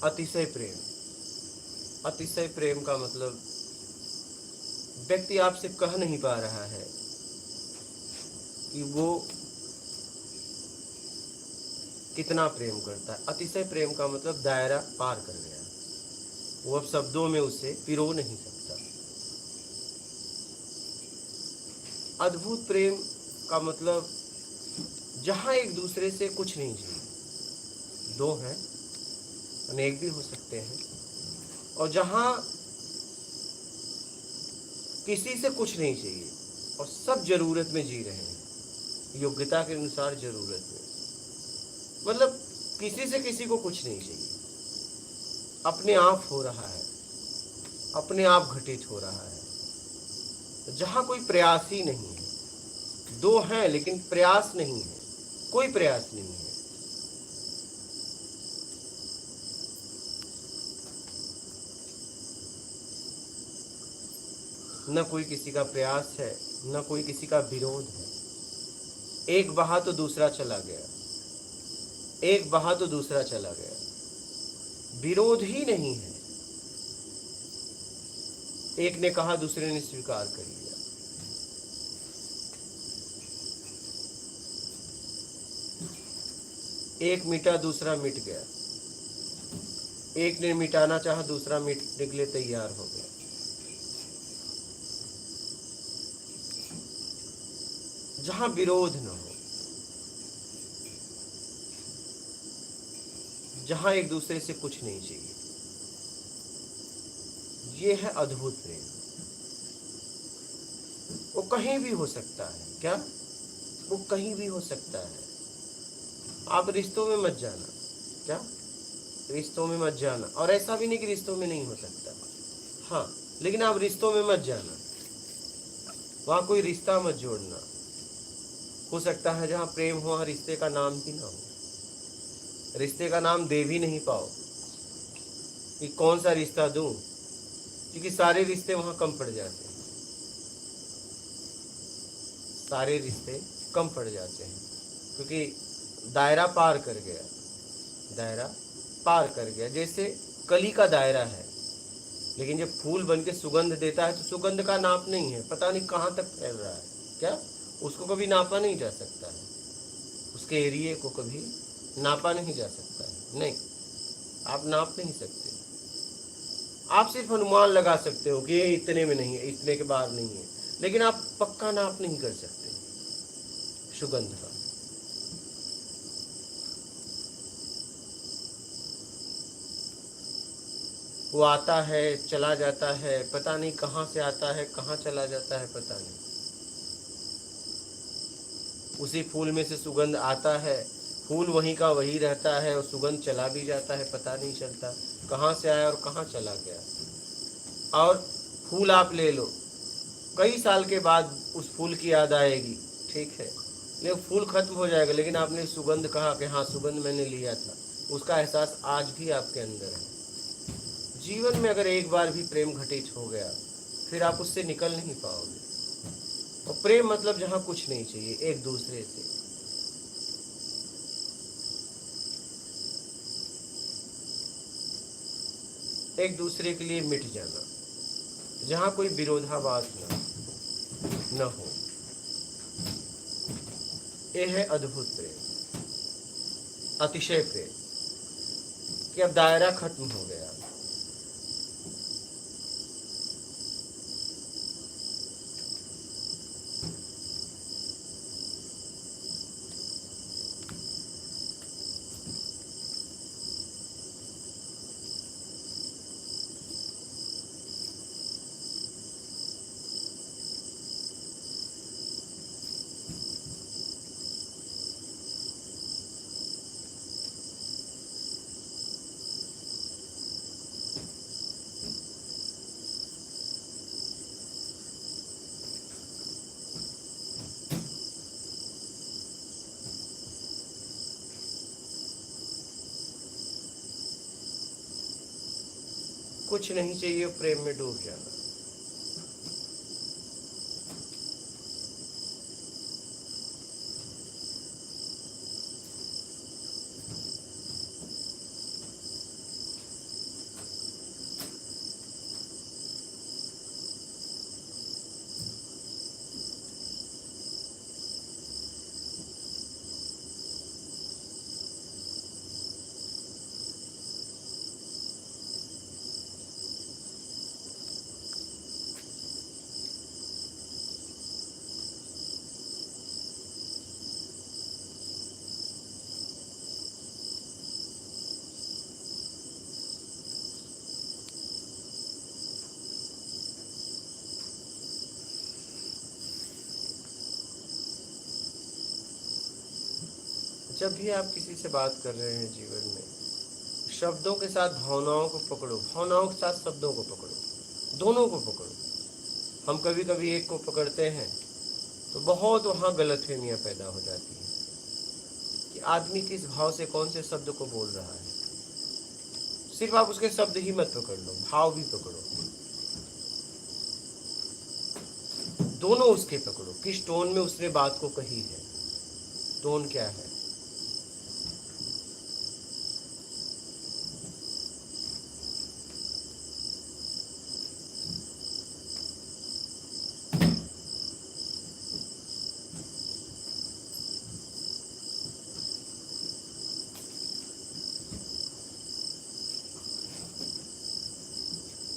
अतिशय प्रेम। अतिशय प्रेम का मतलब व्यक्ति आपसे कह नहीं पा रहा है कि वो कितना प्रेम करता है। अतिशय प्रेम का मतलब दायरा पार कर गया, वो अब शब्दों में उसे पिरो नहीं सकता। अद्भुत प्रेम का मतलब जहां एक दूसरे से कुछ नहीं चाहिए, दो हैं, अनेक भी हो सकते हैं, और जहां किसी से कुछ नहीं चाहिए और सब जरूरत में जी रहे हैं, योग्यता के अनुसार जरूरत में। मतलब किसी से किसी को कुछ नहीं चाहिए, अपने आप हो रहा है, अपने आप घटित हो रहा है, जहां कोई प्रयास ही नहीं है। दो हैं लेकिन प्रयास नहीं है, कोई प्रयास नहीं है। न कोई किसी का प्रयास है, न कोई किसी का विरोध है। एक बहा तो दूसरा चला गया, एक बहा तो दूसरा चला गया, विरोध ही नहीं है। एक ने कहा, दूसरे ने स्वीकार कर लिया। एक मिटा, दूसरा मिट गया। एक ने मिटाना चाहा, दूसरा मिटने के लिए तैयार हो गया। जहां विरोध न हो, जहां एक दूसरे से कुछ नहीं चाहिए, ये है अद्भुत प्रेम। वो कहीं भी हो सकता है। क्या? वो कहीं भी हो सकता है। आप रिश्तों में मत जाना। क्या? रिश्तों में मत जाना। और ऐसा भी नहीं कि रिश्तों में नहीं हो सकता, हाँ, लेकिन आप रिश्तों में मत जाना, वहां कोई रिश्ता मत जोड़ना। हो सकता है जहां प्रेम हो वहां रिश्ते का नाम ही ना हो, रिश्ते का नाम दे भी नहीं पाओ कि कौन सा रिश्ता दूं, क्योंकि सारे रिश्ते वहां कम पड़ जाते हैं। सारे रिश्ते कम पड़ जाते हैं क्योंकि दायरा पार कर गया। दायरा पार कर गया। जैसे कली का दायरा है, लेकिन जब फूल बन के सुगंध देता है तो सुगंध का नाप नहीं है, पता नहीं कहाँ तक फैल रहा है। क्या? उसको कभी नापा नहीं जा सकता है, उसके एरिए को कभी नापा नहीं जा सकता है। नहीं, आप नाप नहीं सकते। आप सिर्फ अनुमान लगा सकते हो कि ये इतने में नहीं है, इतने के बाहर नहीं है, लेकिन आप पक्का नाप नहीं कर सकते सुगंध का। वो आता है, चला जाता है, पता नहीं कहाँ से आता है, कहाँ चला जाता है, पता नहीं। उसी फूल में से सुगंध आता है, फूल वहीं का वही रहता है, और सुगंध चला भी जाता है, पता नहीं चलता कहाँ से आया और कहाँ चला गया। और फूल आप ले लो, कई साल के बाद उस फूल की याद आएगी, ठीक है, लेकिन फूल खत्म हो जाएगा, लेकिन आपने सुगंध कहा कि हाँ सुगंध मैंने लिया था, उसका एहसास आज भी आपके अंदर है। जीवन में अगर एक बार भी प्रेम घटित हो गया, फिर आप उससे निकल नहीं पाओगे। और प्रेम मतलब जहाँ कुछ नहीं चाहिए एक दूसरे से। एक दूसरे के लिए मिट जाना, जहाँ कोई विरोधाभास न हो। ये है अद्भुत प्रेम, अतिशय प्रेम, कि अब दायरा खत्म हो गया। कुछ नहीं चाहिए, प्रेम में डूब जाना। जब भी आप किसी से बात कर रहे हैं जीवन में, शब्दों के साथ भावनाओं को पकड़ो, भावनाओं के साथ शब्दों को पकड़ो, दोनों को पकड़ो। हम कभी कभी एक को पकड़ते हैं तो बहुत वहाँ गलतफहमियाँ पैदा हो जाती हैं कि आदमी किस भाव से कौन से शब्द को बोल रहा है। सिर्फ आप उसके शब्द ही मत पकड़ लो, भाव भी पकड़ो, दोनों उसके पकड़ो। किस टोन में उसने बात को कही है, टोन क्या है,